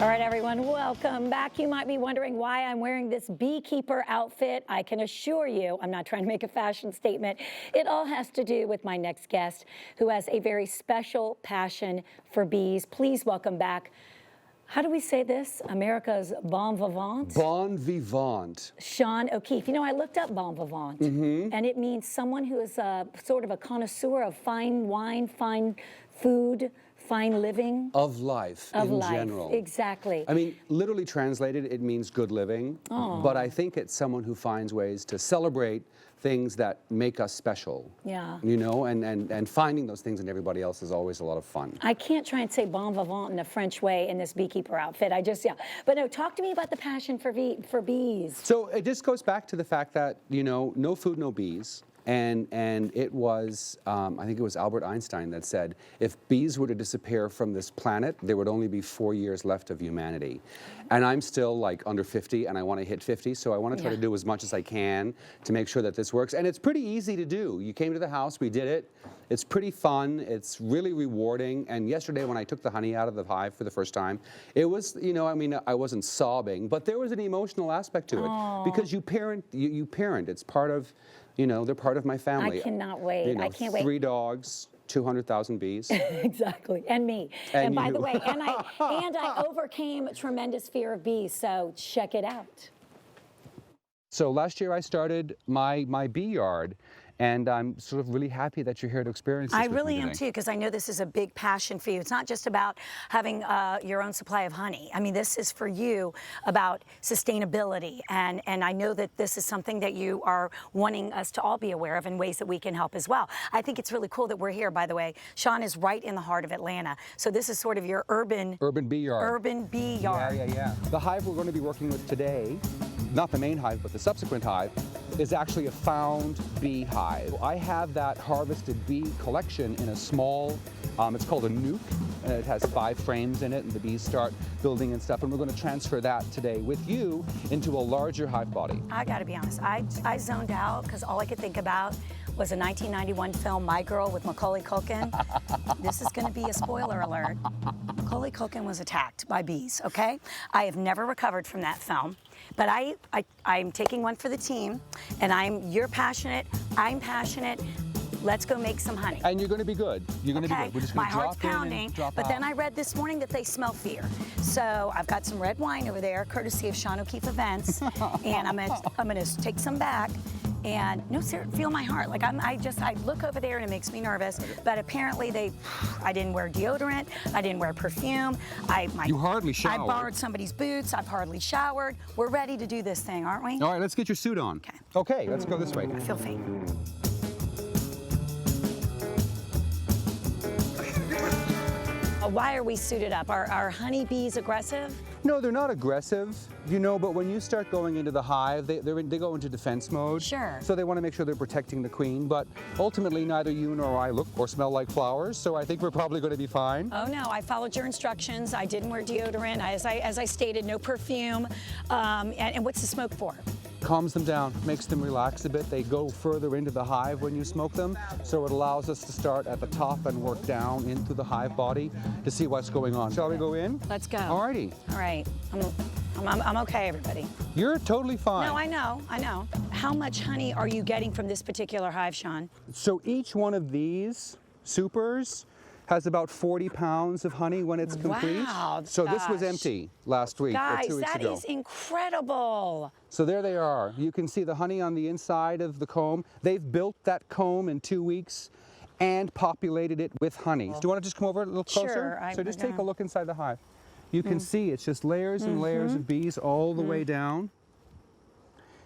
All right, everyone, welcome back. You might be wondering why I'm wearing this beekeeper outfit. I can assure you, I'm not trying to make a fashion statement. It all has to do with my next guest, who has a very special passion for bees. Please welcome back, how do we say this? America's bon vivant? Bon vivant. Sean O'Keefe. You know, I looked up bon vivant, and it means someone who is sort of a connoisseur of fine wine, fine food, fine living. Of life in general. Exactly. I mean, literally translated, it means good living. Oh. But I think it's someone who finds ways to celebrate things that make us special. Yeah. You know, and finding those things in everybody else is always a lot of fun. I can't try and say bon vivant in a French way in this beekeeper outfit. But no, talk to me about the passion for bees. So it just goes back to the fact that, you know, no food, no bees. And it was, I think it was Albert Einstein that said, if bees were to disappear from this planet, there would only be 4 years left of humanity. And I'm still like under 50 and I want to hit 50, so I want to try to do as much as I can to make sure that this works. And it's pretty easy to do. You came to the house, we did it. It's pretty fun, it's really rewarding. And yesterday when I took the honey out of the hive for the first time, it was, you know, I mean, I wasn't sobbing, but there was an emotional aspect to it. Because you parent, it's part of, you know, they're part of my family. I cannot wait. You know, I can't wait. 3 dogs, 200,000 bees. Exactly, and me. And by the way, and I overcame tremendous fear of bees, so check it out. So last year I started my bee yard. And I'm sort of really happy that you're here to experience this. I really am too, because I know this is a big passion for you. It's not just about having your own supply of honey. I mean, this is for you about sustainability. And I know that this is something that you are wanting us to all be aware of in ways that we can help as well. I think it's really cool that we're here, by the way. Sean is right in the heart of Atlanta. So this is sort of your urban bee yard. Urban bee yard. Yeah. The hive we're going to be working with today, not the main hive, but the subsequent hive, is actually a found bee hive. I have that harvested bee collection in a small, it's called a nuke, and it has 5 frames in it, and the bees start building and stuff, and we're going to transfer that today with you into a larger hive body. I got to be honest, I zoned out because all I could think about was a 1991 film, My Girl, with Macaulay Culkin. This is going to be a spoiler alert. Macaulay Culkin was attacked by bees, okay? I have never recovered from that film, but I'm taking one for the team, and you're passionate, I'm passionate. Let's go make some honey. And you're going to be good. You're going to be good. We're just going My to heart's drop in pounding, and drop but out. then I read this morning that they smell fear. So I've got some red wine over there, courtesy of Sean O'Keefe Events, and I'm gonna take some back. And no, sir, feel my heart. Like I look over there and it makes me nervous. But apparently I didn't wear deodorant. I didn't wear perfume. You hardly showered. I borrowed somebody's boots. I've hardly showered. We're ready to do this thing, aren't we? All right, let's get your suit on. Okay, let's go this way. Feel free. Why are we suited up? Are honeybees aggressive? No, they're not aggressive, you know, but when you start going into the hive, they go into defense mode. Sure. So they want to make sure they're protecting the queen, but ultimately neither you nor I look or smell like flowers, so I think we're probably going to be fine. Oh no, I followed your instructions. I didn't wear deodorant. As I stated, no perfume. And what's the smoke for? Calms them down, makes them relax a bit. They go further into the hive when you smoke them, so it allows us to start at the top and work down into the hive body to see what's going on. Shall we go in? Let's go. Alrighty. All right. I'm okay, everybody. You're totally fine. No, I know. How much honey are you getting from this particular hive, Sean? So each one of these supers has about 40 pounds of honey when it's complete. Wow. So this was empty last week or 2 weeks ago. Guys, that is incredible. So there they are. You can see the honey on the inside of the comb. They've built that comb in 2 weeks and populated it with honey. Do you want to just come over a little closer? Sure. So just take a look inside the hive. You can see it's just layers and layers of bees all the way down.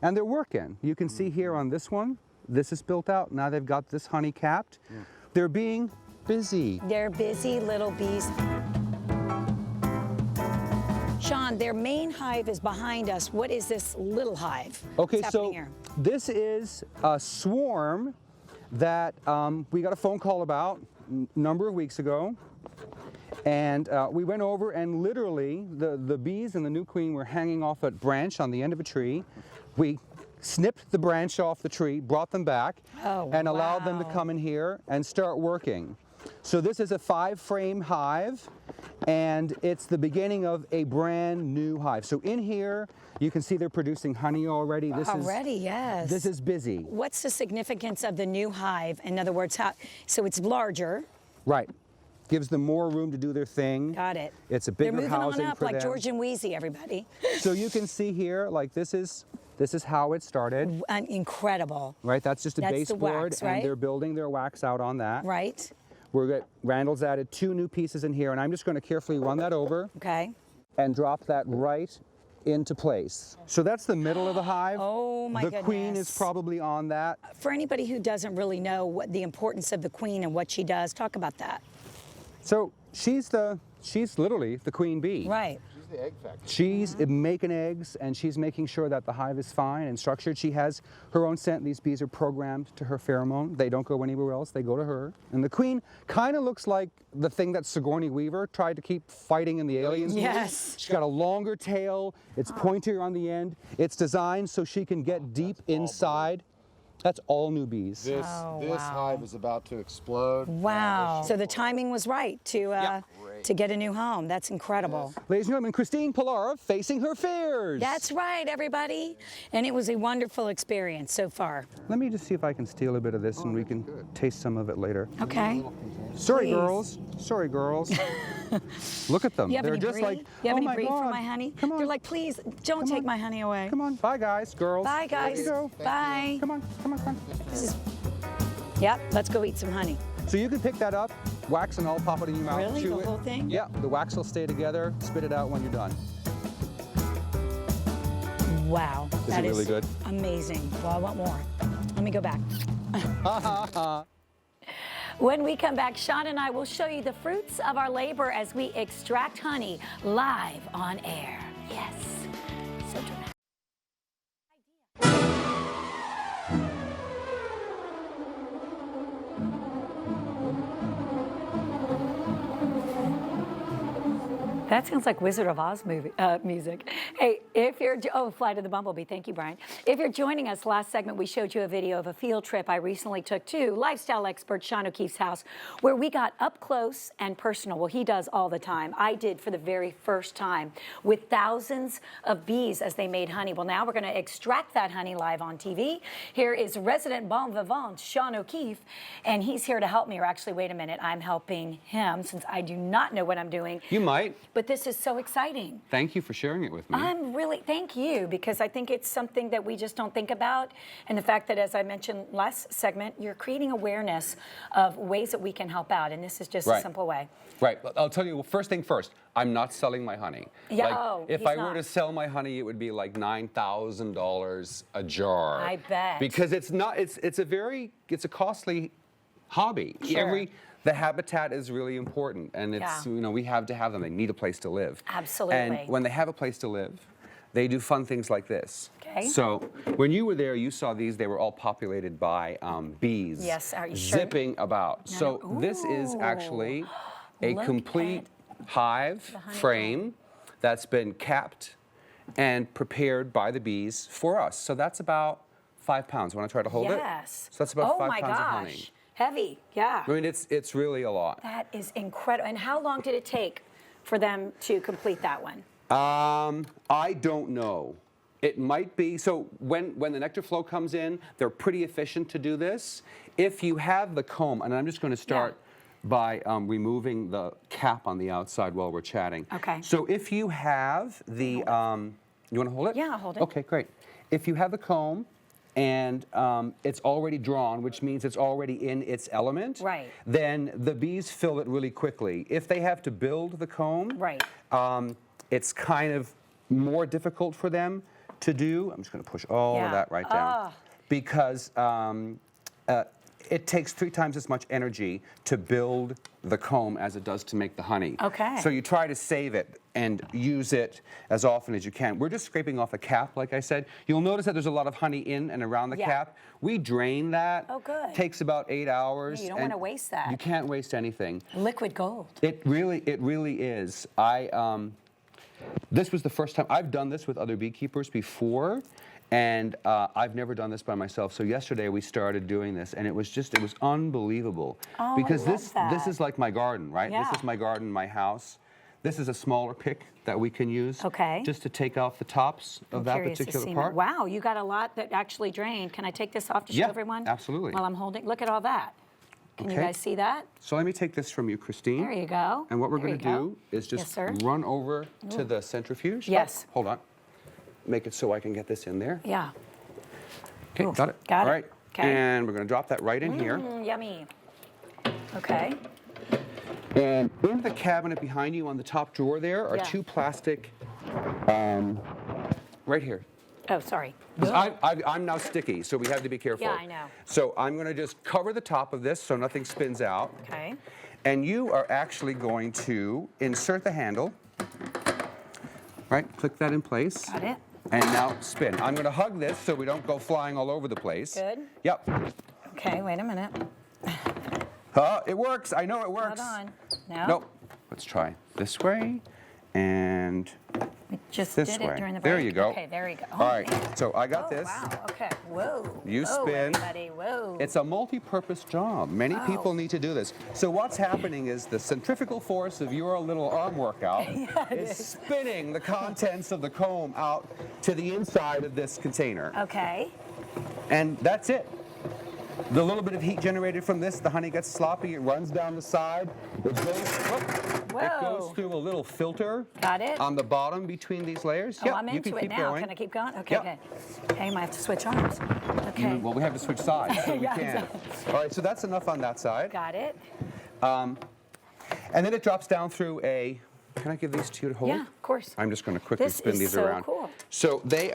And they're working. You can see here on this one, this is built out. Now they've got this honey capped. They're being busy. They're busy little bees. Sean, their main hive is behind us. What is this little hive? Okay, What's so happening here? this is a swarm that we got a phone call about a number of weeks ago. And we went over and literally the bees and the new queen were hanging off a branch on the end of a tree. We snipped the branch off the tree, brought them back, and allowed them to come in here and start working. So this is a 5-frame hive, and it's the beginning of a brand new hive. So in here, you can see they're producing honey already. Yes. This is busy. What's the significance of the new hive? In other words, so it's larger. Right. Gives them more room to do their thing. Got it. It's a bigger They're moving housing on up for like them. George and Wheezy, everybody. So you can see here, like this is how it started. Incredible. Right, that's just a That's the baseboard, wax, right? and they're building their wax out on that. Right. Randall's added 2 new pieces in here, and I'm just going to carefully run that over Okay. and drop that right into place. So that's the middle of the hive. Oh my goodness. The queen is probably on that. For anybody who doesn't really know what the importance of the queen and what she does, talk about that. So she's literally the queen bee. Right. She's the egg factory. She's making eggs, and she's making sure that the hive is fine and structured. She has her own scent. These bees are programmed to her pheromone. They don't go anywhere else. They go to her. And the queen kind of looks like the thing that Sigourney Weaver tried to keep fighting in the Aliens movie. Yes. She's got a longer tail. It's pointier on the end. It's designed so she can get deep inside. That's all new bees. This wow. hive is about to explode. Wow. So the timing was right to get a new home. That's incredible. Ladies and gentlemen, Christine Pilar facing her fears. That's right, everybody. And it was a wonderful experience so far. Let me just see if I can steal a bit of this and we can taste some of it later. Okay. Sorry, Please. girls. Sorry, girls. Look at them. You have They're any just brie? like, You have oh any my brie God. for my honey? Come on. They're like, please don't Come take on. my honey away. Come on. Bye, guys, girls. Bye, There guys. you go. Bye. Come on, come on, come on. This is, yep, let's go eat some honey. So you can pick that up, wax and all, pop it in your mouth. Really? chew The it. whole thing? Yeah, the wax will stay together. Spit it out when you're done. Wow. Is it really good? Amazing. Well, I want more. Let me go back. When we come back, Sean and I will show you the fruits of our labor as we extract honey live on air. Yes. So dramatic. That sounds like Wizard of Oz music. Hey, if you're, Flight of the Bumblebee, thank you, Brian. If you're joining us, last segment we showed you a video of a field trip I recently took to lifestyle expert Sean O'Keefe's house, where we got up close and personal. Well, he does all the time. I did for the very first time with thousands of bees as they made honey. Well, now we're gonna extract that honey live on TV. Here is resident bon vivant, Sean O'Keefe, and he's here to help me, or actually, wait a minute, I'm helping him since I do not know what I'm doing. You might. But this is so exciting. Thank you for sharing it with me. Thank you, because I think it's something that we just don't think about. And the fact that, as I mentioned last segment, you're creating awareness of ways that we can help out. And this is just a simple way. Right. I'll tell you, first thing first, I'm not selling my honey. Yeah, if I were to sell my honey, it would be like $9,000 a jar. I bet. Because it's a costly hobby. Sure. The habitat is really important, and we have to have them. They need a place to live. Absolutely. And when they have a place to live, they do fun things like this. Okay. So when you were there, you saw these. They were all populated by bees. Yes, are you sure? Zipping about. So this is actually a Look complete hive frame that's been capped and prepared by the bees for us. So that's about 5 pounds. Want to try to hold it? Yes. So that's about 5 Oh my pounds gosh. of honey. Heavy, yeah. I mean, it's really a lot. That is incredible. And how long did it take for them to complete that one? I don't know. It might be, so when the nectar flow comes in, they're pretty efficient to do this. If you have the comb, and I'm just going to start by removing the cap on the outside while we're chatting. Okay. So if you have the, you want to hold it? Yeah, I'll hold it. Okay, great. If you have the comb, and it's already drawn, which means it's already in its element, right, then the bees fill it really quickly. If they have to build the comb, right, it's kind of more difficult for them to do. I'm just going to push all of that right down. Because it takes 3 times as much energy to build the comb as it does to make the honey. Okay. So you try to save it and use it as often as you can. We're just scraping off a cap, like I said. You'll notice that there's a lot of honey in and around the cap. We drain that. Oh, good. Takes about 8 hours. Yeah, you don't want to waste that. You can't waste anything. Liquid gold. It really is. This was the first time I've done this with other beekeepers before, And I've never done this by myself. So yesterday we started doing this, and it was unbelievable. Oh, because I love this that. is like my garden, right? Yeah. This is my garden, my house. This is a smaller pick that we can use. Okay. Just to take off the tops of that Curious to particular see part. Wow, you got a lot that actually drained. Can I take this off to show Yeah, everyone? absolutely. While I'm holding, look at all that. Can you Okay. guys see that? So let me take this from you, Christine. There you go. And what we're There going to you go. do is just Yes, sir. run over to the centrifuge. Yes. Oh, hold on. Make it so I can get this in there. Yeah. Okay, Ooh, got it. got it. All right. Okay. And we're going to drop that right in here. Yummy. Okay. And in the cabinet behind you on the top drawer there are Yeah. two plastic, right here. Oh, sorry. 'Cause I'm now sticky, so we have to be careful. Yeah, I know. So I'm going to just cover the top of this so nothing spins out. Okay. And you are actually going to insert the handle, right? Click that in place. Got it. And now spin. I'm going to hug this so we don't go flying all over the place. Good. Yep. Okay, wait a minute. It works. I know it works. Hold on. No? Nope. Let's try this way and We just this did way. it during the break. There you go. Okay, there you go. All right. So I got Oh, this. wow. Okay. Whoa. You Whoa, spin. everybody. Whoa. It's a multi-purpose job. Many Wow. people need to do this. So what's happening is the centrifugal force of your little arm workout is spinning the contents of the comb out to the inside of this container. Okay. And that's it. The little bit of heat generated from this, the honey gets sloppy, it runs down the side. It goes through a little filter Got it. on the bottom between these layers. Oh, Yep, I'm you into can it keep now. going. Can I keep going? Okay, Yep. okay. Okay, I might have to switch arms. Okay. Well, we have to switch sides, so we Yeah, can. exactly. All right, so that's enough on that side. Got it. And then it drops down through a, can I give these to you to hold? Yeah, of course. I'm just going to quickly This spin is these so around. cool. So they,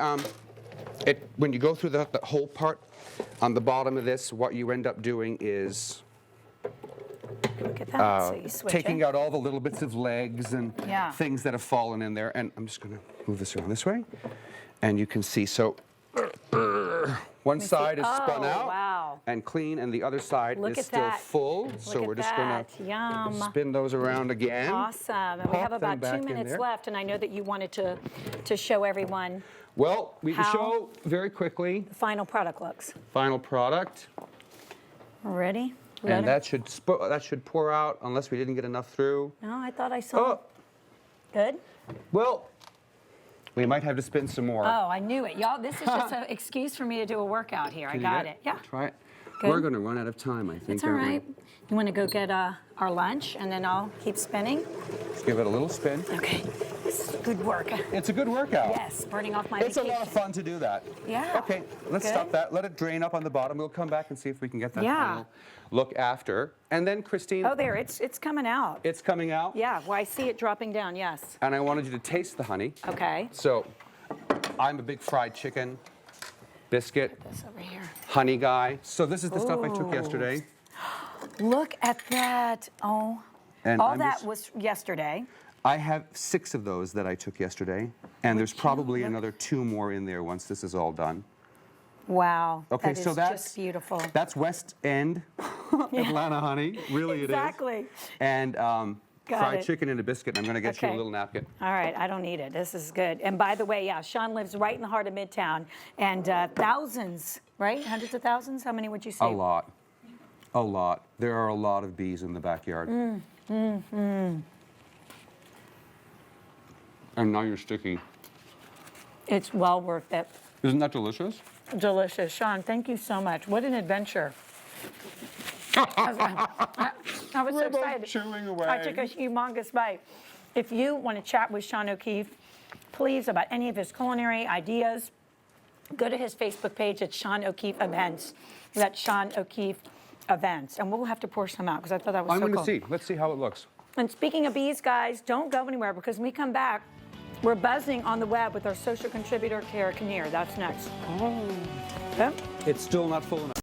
when you go through the whole part, on the bottom of this, what you end up doing is Look at that. So you switch taking it. out all the little bits of legs and Yeah. things that have fallen in there. And I'm just going to move this around this way. And you can see, so one side is spun Oh, out wow. and clean, and the other side Look is at still that. full. So Look we're at just going that. to Yum. spin those around again. Awesome. And we Pop have them about back 2 in minutes there. left, and I know that you wanted to show everyone Well, we can How- show very quickly the final product looks. final product. Ready? And that should pour out unless we didn't get enough through. No, I thought I saw. Oh, Good. well, we might have to spin some more. Oh, I knew it. Y'all, this is just an excuse for me to do a workout here. I Can you got get it. Yeah. Try it. Good. We're going to run out of time, I think. It's all aren't we? right. You want to go get our lunch, and then I'll keep spinning? Let's give it a little spin. Okay. This is good work. It's a good workout. Yes, burning off my It's a vacation. lot of fun to do that. Yeah. Okay, let's Good. stop that. Let it drain up on the bottom. We'll come back and see if we can get that Yeah. final look after. And then, Christine, Oh, there. It's coming out. it's coming out. Yeah. Well, I see it dropping down. Yes. And I wanted you to taste the honey. Okay. So, I'm a big fried chicken, biscuit, This over here. honey guy. So this is the stuff I took Ooh. yesterday. Look at that. Oh. And All I'm that just- was yesterday. I have 6 of those that I took yesterday. And there's probably another 2 more in there once this is all done. Wow. Okay, that so is that's just beautiful. That's West End Atlanta honey. Really, Exactly. it is. And fried it. chicken and a biscuit. I'm going to get you a Okay. little napkin. All right, I don't need it. This is good. And by the way, yeah, Sean lives right in the heart of Midtown, and thousands, right? Hundreds of thousands? How many would you say? A lot. A lot. There are a lot of bees in the backyard. And now you're sticky. It's well worth it. Isn't that delicious? Delicious. Sean, thank you so much. What an adventure. I was so We're both excited. chewing away. I took a humongous bite. If you want to chat with Sean O'Keefe, please, about any of his culinary ideas, go to his Facebook page at Sean O'Keefe Events. That's Sean O'Keefe Events. And we'll have to pour some out because I thought that was I'm so going cool. to see. Let's see how it looks. And speaking of bees, guys, don't go anywhere because when we come back, we're buzzing on the web with our social contributor, Kara Kinnear. That's next. Okay? It's still not full enough.